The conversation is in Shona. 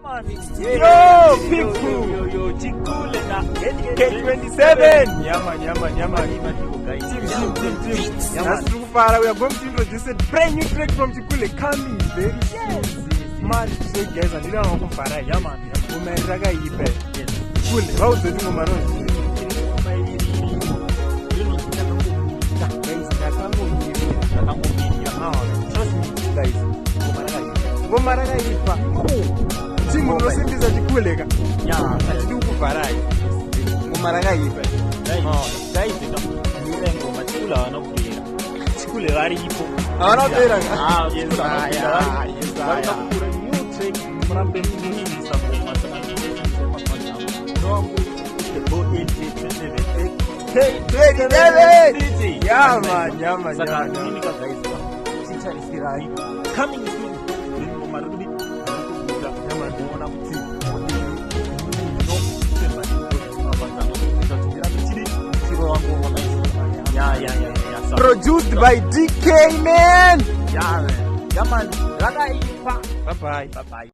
Yo, Piku. Yo, Chikule na K27. Nyama. Team. That's too far. We are going to introduce a brand new track from Chikule coming very soon. Man, say guys, and you don't know how far. Yaman. Umeraga ipe. Chikule. How do you know? Gomaraga ipa. Timu unosimbiza Chikuleka. Achidi ukuvarai. Gomaraga ipa. Guys, ile ngoma Chikula wanakupira. Chikule vari ipo. Wanapira. Yes. Wanakupira new track murambe mini ngoma no the boat in 27. Yama. Saka nini ka guys. Chicha isirai. Coming soon. Produced by DK, man. Yeah, man. Bye bye.